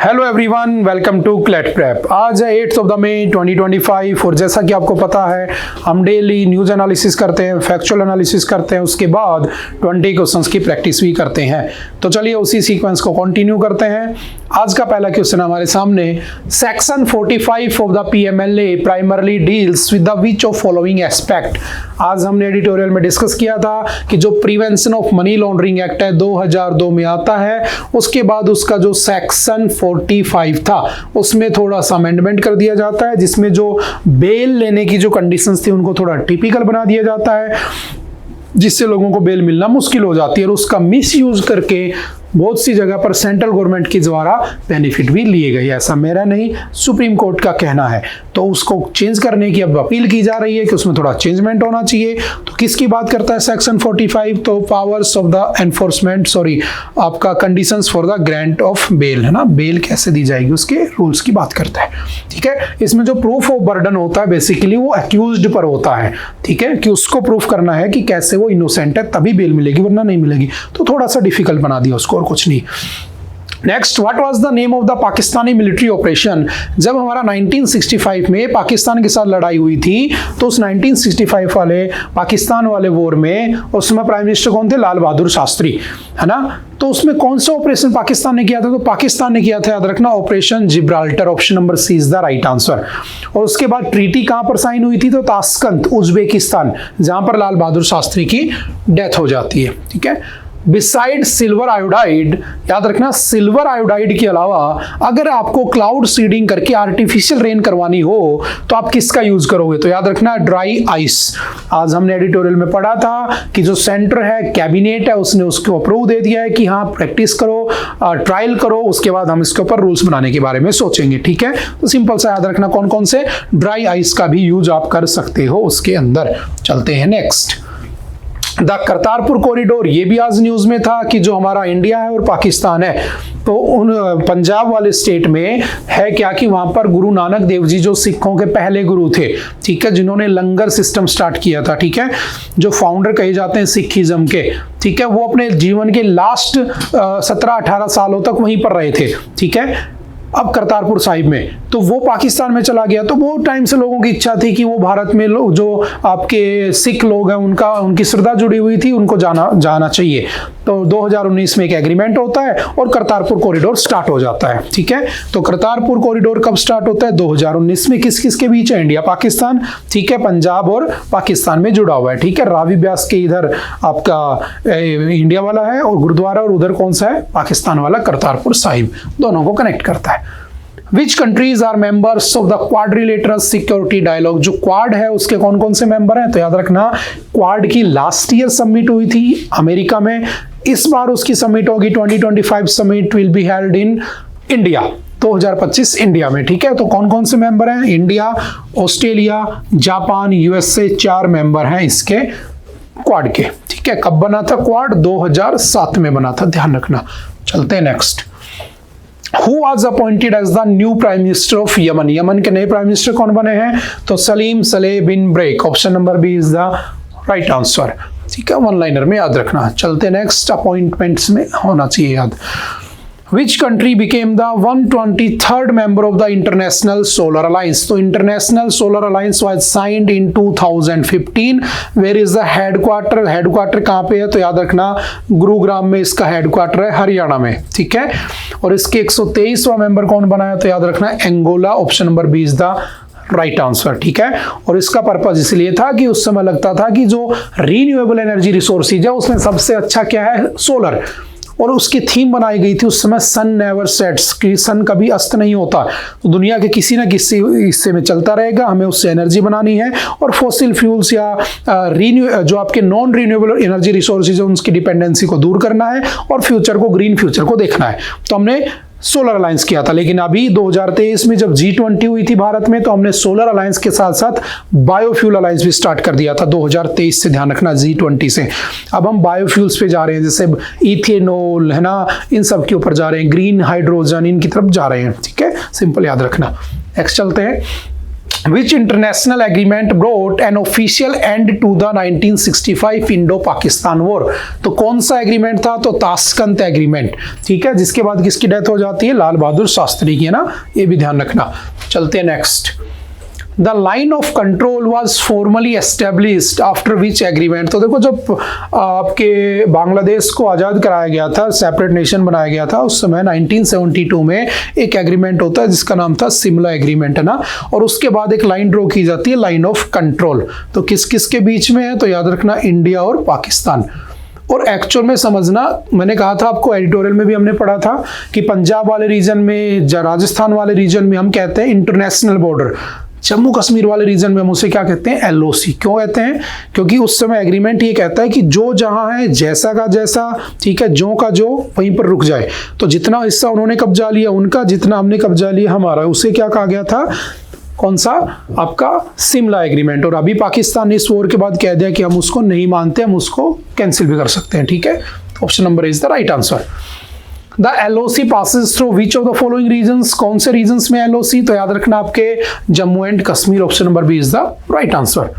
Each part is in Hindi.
Hello everyone, welcome to CLAT prep. आज है 8 मई 2025 और जैसा कि आपको पता है हम डेली न्यूज़ एनालिसिस करते हैं, फैक्चुअल एनालिसिस करते हैं, उसके बाद 20 क्वेश्चंस की प्रैक्टिस भी करते हैं। तो चलिए उसी सीक्वेंस को कंटिन्यू करते हैं। आज का पहला क्वेश्चन हमारे सामने, section 45 of the PMLA primarily deals with the which of following aspect. आज हमने एडिटोरियल में डिस्कस किया था कि जो prevention of money laundering act है 2002 में आता है, उसके बाद उसका जो सेक्शन 45 था उसमें थोड़ा सा अमेंडमेंट कर दिया जाता है, जिसमें जो बेल लेने की जो कंडीशंस थी उनको थोड़ा टिपिकल बना दिया जाता है, जिससे लोगों को बेल मिलना मुश्किल हो जाती है और उसका मिस यूज करके बहुत सी जगह पर सेंट्रल गवर्नमेंट के द्वारा बेनिफिट भी लिए गए। ऐसा मेरा नहीं, सुप्रीम कोर्ट का कहना है। तो उसको चेंज करने की अब अपील की जा रही है कि उसमें थोड़ा चेंजमेंट होना चाहिए। तो किसकी बात करता है सेक्शन 45? तो पावर्स ऑफ द एनफोर्समेंट, आपका conditions for the grant of bail है ना, बेल कैसे दी जाएगी उसके रूल्स की बात करता है। ठीक है, इसमें जो प्रूफ ऑफ बर्डन होता है बेसिकली वो अक्यूज्ड पर होता है। ठीक है, कि उसको प्रूफ करना है कि कैसे वो इनोसेंट है, तभी बेल मिलेगी वरना नहीं मिलेगी। तो थोड़ा सा डिफिकल्ट बना दिया उसको और कुछ नहीं। Next, what was the name of the Pakistani military operation? जब हमारा 1965 में पाकिस्तान के साथ लड़ाई हुई थी तो उस 1965 वाले पाकिस्तान वाले वॉर में उस समय प्राइम मिनिस्टर कौन थे? लाल बहादुर शास्त्री, है ना। तो उसमें कौन सा ऑपरेशन पाकिस्तान ने किया था? तो पाकिस्तान ने किया था, याद रखना, operation Gibraltar. Option number C is the right answer. और उसके बाद ट्रीटी कहां पर साइन हुई थी? तो ताशकंद, उज्बेकिस्तान, जहां पर लाल बहादुर शास्त्री की डेथ हो जाती है। ठीक है, बिसाइड सिल्वर आयोडाइड, याद रखना, सिल्वर आयोडाइड के अलावा अगर आपको क्लाउड सीडिंग करके आर्टिफिशियल रेन करवानी हो तो आप किसका यूज करोगे? तो याद रखना, ड्राई आइस। आज हमने एडिटोरियल में पढ़ा था कि जो सेंटर है, कैबिनेट है, उसने उसको अप्रूव दे दिया है कि हाँ प्रैक्टिस करो, ट्रायल करो, उसके बाद हम इसके ऊपर रूल्स बनाने के बारे में सोचेंगे। ठीक है, तो सिंपल सा याद रखना कौन कौन से ड्राई आइस का भी यूज आप कर सकते हो उसके अंदर। चलते हैं नेक्स्ट, द करतारपुर कॉरिडोर। ये भी आज न्यूज में था कि जो हमारा इंडिया है और पाकिस्तान है, तो उन पंजाब वाले स्टेट में है क्या कि वहां पर गुरु नानक देव जी जो सिखों के पहले गुरु थे, ठीक है, जिन्होंने लंगर सिस्टम स्टार्ट किया था, ठीक है, जो फाउंडर कहे जाते हैं सिखिज्म के, ठीक है, वो अपने जीवन के लास्ट 17-18 सालों तक वहीं पर रहे थे। ठीक है, अब करतारपुर साहिब में, तो वो पाकिस्तान में चला गया। तो वो टाइम से लोगों की इच्छा थी कि वो भारत में जो आपके सिख लोग हैं उनकी श्रद्धा जुड़ी हुई थी, उनको जाना चाहिए। तो 2019 में एक एग्रीमेंट होता है और करतारपुर कॉरिडोर स्टार्ट हो जाता है। ठीक है, तो करतारपुर कॉरिडोर कब स्टार्ट होता है? 2019 में। किस किस के बीच है? इंडिया पाकिस्तान, ठीक है, पंजाब और पाकिस्तान में जुड़ा हुआ है। ठीक है, रावी ब्यास के इधर आपका इंडिया वाला है और गुरुद्वारा, और उधर कौन सा है? पाकिस्तान वाला करतारपुर साहिब, दोनों को कनेक्ट करता है। Which countries are members of the Quadrilateral Security Dialogue? जो क्वाड है उसके कौन कौन से मेंबर हैं? तो याद रखना, क्वाड की लास्ट ईयर समिट हुई थी अमेरिका में, इस बार उसकी समिट होगी 2025 summit will be held in India, 2025 India में। ठीक है, तो कौन कौन से मेंबर हैं? India, Australia, Japan, USA, 4 member हैं इसके क्वाड के। ठीक है, कब बना था क्वाड? 2007 में बना था, ध्यान रखना। चलते हैं next, Who was appointed as the new Prime Minister of Yemen? यमन के नए प्राइम मिनिस्टर कौन बने हैं? तो Salim Saleh bin Breik. Option number B is the right answer. ठीक है, वन लाइनर में याद रखना। चलते नेक्स्ट, अपॉइंटमेंट्स में होना चाहिए याद। Which country became the 123rd member of the International Solar Alliance? तो International Solar Alliance was signed in 2015. Where is the headquarter? Headquarter कहाँ पे है? तो याद रखना, गुरुग्राम में इसका हेडक्वार्टर है, हरियाणा में। ठीक है, और इसके 123वां मेंबर कौन बनाया? तो याद रखना, Angola. Option number B is the right answer. ठीक है, और इसका पर्पज इसलिए था कि उस समय लगता था कि जो रीन्यूएबल एनर्जी रिसोर्सेज है उसमें सबसे अच्छा क्या है? सोलर। और उसकी थीम बनाई गई थी उस समय, सन नेवर सेट्स, कि सन कभी अस्त नहीं होता, तो दुनिया के किसी ना किसी हिस्से में चलता रहेगा, हमें उससे एनर्जी बनानी है और फॉसिल फ्यूल्स या जो आपके नॉन रीन्यूएबल एनर्जी रिसोर्सेज है उनकी डिपेंडेंसी को दूर करना है और फ्यूचर को, ग्रीन फ्यूचर को देखना है। तो हमने सोलर अलायंस किया था। लेकिन अभी 2023 में जब G20 हुई थी भारत में, तो हमने सोलर अलायंस के साथ साथ बायोफ्यूल अलायंस भी स्टार्ट कर दिया था 2023 से, ध्यान रखना, G20 से। अब हम बायोफ्यूल्स पे जा रहे हैं, जैसे इथेनॉल है ना, इन सब के ऊपर जा रहे हैं, ग्रीन हाइड्रोजन, इनकी तरफ जा रहे हैं। ठीक है, सिंपल याद रखना। नेक्स्ट चलते हैं, Which international agreement brought an official end to the 1965 इंडो-पाकिस्तान war? तो कौन सा एग्रीमेंट था? तो ताशकंद एग्रीमेंट, ठीक है, जिसके बाद किसकी डेथ हो जाती है? लाल बहादुर शास्त्री की, है ना, ये भी ध्यान रखना। चलते हैं next. The line of control was formally established after which agreement? तो देखो, जब आपके बांग्लादेश को आज़ाद कराया गया था, सेपरेट नेशन बनाया गया था, उस समय 1972 में एक एग्रीमेंट होता है जिसका नाम था सिमला एग्रीमेंट, है ना, और उसके बाद एक लाइन ड्रॉ की जाती है, लाइन ऑफ कंट्रोल। तो किस किस के बीच में है? तो याद रखना, इंडिया और पाकिस्तान। और एक्चुअल में समझना, मैंने कहा था आपको, एडिटोरियल में भी हमने पढ़ा था कि पंजाब वाले रीजन में, राजस्थान वाले रीजन में हम कहते हैं इंटरनेशनल बॉर्डर, जम्मू कश्मीर वाले रीजन में हम उसे क्या कहते हैं? एलओसी। क्यों कहते हैं? क्योंकि उस समय एग्रीमेंट ये कहता है कि जो जहां है, जैसा का जैसा, ठीक है, जो का जो वहीं पर रुक जाए। तो जितना हिस्सा उन्होंने कब्जा लिया उनका, जितना हमने कब्जा लिया हमारा, उसे क्या कहा गया था? कौन सा? आपका सिमला एग्रीमेंट। और अभी पाकिस्तान ने इस वॉर के बाद कह दिया कि हम उसको नहीं मानते, हम उसको कैंसिल भी कर सकते हैं, ठीक है। Option number is the right answer. The LOC passes through which of the following regions? कौन से रीजन्स में LOC? तो याद रखना, आपके Jammu and Kashmir. Option number B is the right answer.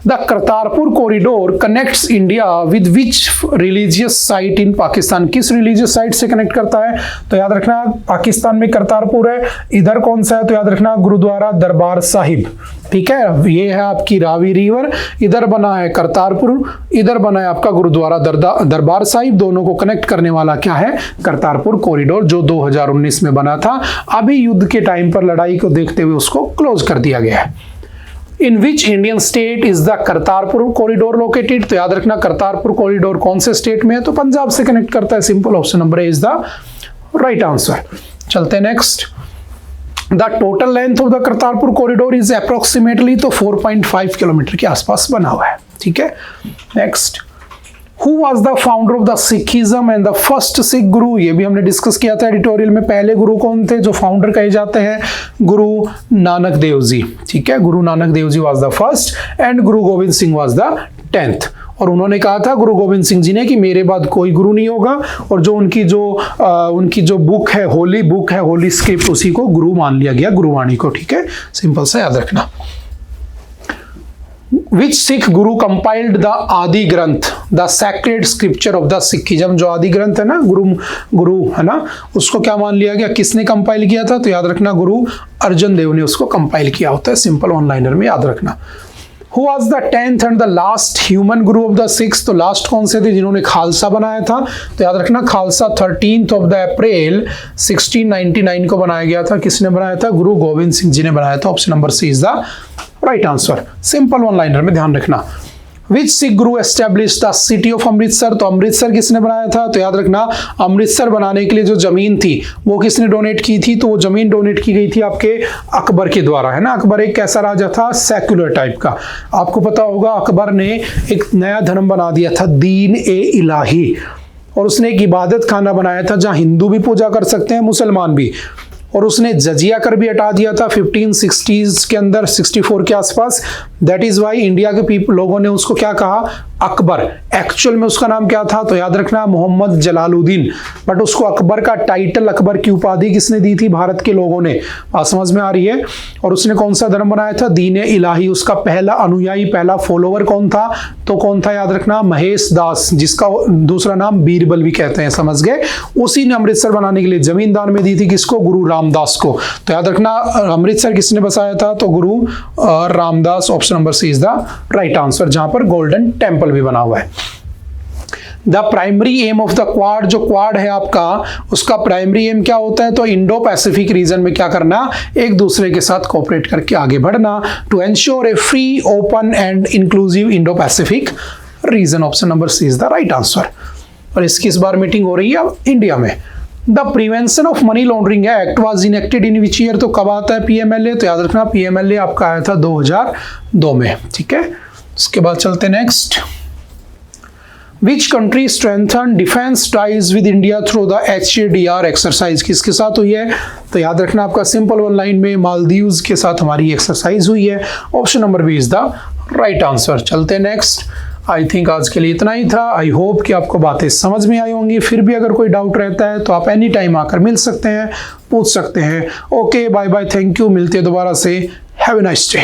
The Kartarpur corridor connects India with which religious site in Pakistan? किस रिलीजियस साइट से कनेक्ट करता है? तो याद रखना, पाकिस्तान में करतारपुर है, इधर कौन सा है? तो याद रखना, गुरुद्वारा दरबार साहिब, ठीक है, ये है आपकी रावी रिवर, इधर बना है करतारपुर, इधर बना है आपका गुरुद्वारा दरबार साहिब, दोनों को कनेक्ट करने वाला क्या है? करतारपुर कॉरिडोर, जो 2019 में बना था। अभी युद्ध के टाइम पर लड़ाई को देखते हुए उसको क्लोज कर दिया गया है। In which Indian state is the Kartarpur corridor located? तो याद रखना, करतारपुर कॉरिडोर कौन से स्टेट में है? तो पंजाब से कनेक्ट करता है, simple. Option number A is the right answer. चलते हैं next. The total length of the Kartarpur corridor is approximately, तो 4.5 किलोमीटर के आसपास बना हुआ है, ठीक है। Next, Who was the founder of the Sikhism and the first Sikh Guru? ये भी हमने डिस्कस किया था एडिटोरियल में। पहले गुरु कौन थे जो फाउंडर कहे जाते हैं? गुरु नानक देव जी, ठीक है, Guru Nanak Dev ji was the first and Guru Govind Singh was the 10th। और उन्होंने कहा था, गुरु गोविंद सिंह जी ने, कि मेरे बाद कोई गुरु नहीं होगा, और जो उनकी जो बुक है, होली बुक है, होली स्क्रिप्ट, उसी को गुरु मान लिया गया, गुरुवाणी को, ठीक है, सिंपल सा याद रखना। Which Sikh Guru compiled the आदि ग्रंथ, the sacred scripture of the Sikhism? जो आदि ग्रंथ है ना, गुरु है ना, उसको क्या मान लिया गया? किसने कंपाइल किया था? तो याद रखना, गुरु अर्जन देव ने उसको कंपाइल किया होता है, सिंपल वन लाइनर में याद रखना। Who was the 10th and the last human guru of the Sikhs? तो लास्ट कौन से थे जिन्होंने खालसा बनाया था? तो याद रखना, Khalsa 13th of the April 1699 को बनाया गया था। किसने बनाया था? गुरु गोविंद सिंह जी ने बनाया था। Option number C is the right answer, simple one liner में ध्यान रखना। Which Sikh guru established the city of Amritsar? तो अमृतसर किसने बनाया था? तो याद रखना, अमृतसर बनाने के लिए जो जमीन थी वो किसने डोनेट की थी? तो वो जमीन डोनेट की गई थी आपके अकबर के द्वारा, है ना। अकबर एक कैसा राजा था? सेक्युलर टाइप का। आपको पता होगा, अकबर ने एक नया धर्म बना दिया था, दीन ए इलाही, और उसने एक इबादत खाना बनाया था जहां हिंदू भी पूजा कर सकते हैं, मुसलमान भी। और उसने जजिया कर भी हटा दिया था 1560s के अंदर, 64 के आसपास। दैट इज वाई इंडिया के लोगों ने उसको क्या कहा? अकबर। एक्चुअल में उसका नाम क्या था? तो याद रखना, मोहम्मद जलालुद्दीन। बट उसको अकबर का टाइटल, अकबर की उपाधि किसने दी थी? भारत के लोगों ने। बात समझ में आ रही है। और उसने कौन सा धर्म बनाया था? दीन इलाही। उसका पहला अनुयायी, पहला फॉलोवर कौन था? तो कौन था? याद रखना, महेश दास, जिसका दूसरा नाम बीरबल भी कहते हैं, समझ गए। उसी ने अमृतसर बनाने के लिए जमीन दान में दी थी, किसको? गुरु रामदास को। तो याद रखना, अमृतसर किसने बसाया था? तो Guru Ramdas. Option number C is the right answer, जहां पर गोल्डन टेम्पल भी बना हुआ है। The primary aim of the Quad, जो क्वाड है आपका, उसका प्राइमरी एम क्या होता है? तो इंडो पैसिफिक रीजन में क्या करना? एक दूसरे के साथ कोऑपरेट करके आगे बढ़ना, to ensure a free, open and inclusive Indo Pacific region. Option number C is the right answer. और इसकी इस बार मीटिंग हो रही है इंडिया में। The prevention of money laundering act was enacted in which year? तो कब आता है PMLA? तो याद रखना, PMLA आपका आया था 2002 में, ठीक है। उसके बाद चलते next. Which country strengthen defence ties with India through the HADR exercise? किसके साथ हुई है? तो याद रखना, आपका सिंपल वन लाइन में, मालदीव्स के साथ हमारी एक्सरसाइज हुई है। Option number B is the right answer. चलते नेक्स्ट। आई थिंक आज के लिए इतना ही था। आई होप कि आपको बातें समझ में आई होंगी। फिर भी अगर कोई डाउट रहता है तो आप एनी टाइम आकर मिल सकते हैं, पूछ सकते हैं। Okay, bye bye, thank you. मिलते हैं दोबारा से। Have a nice day.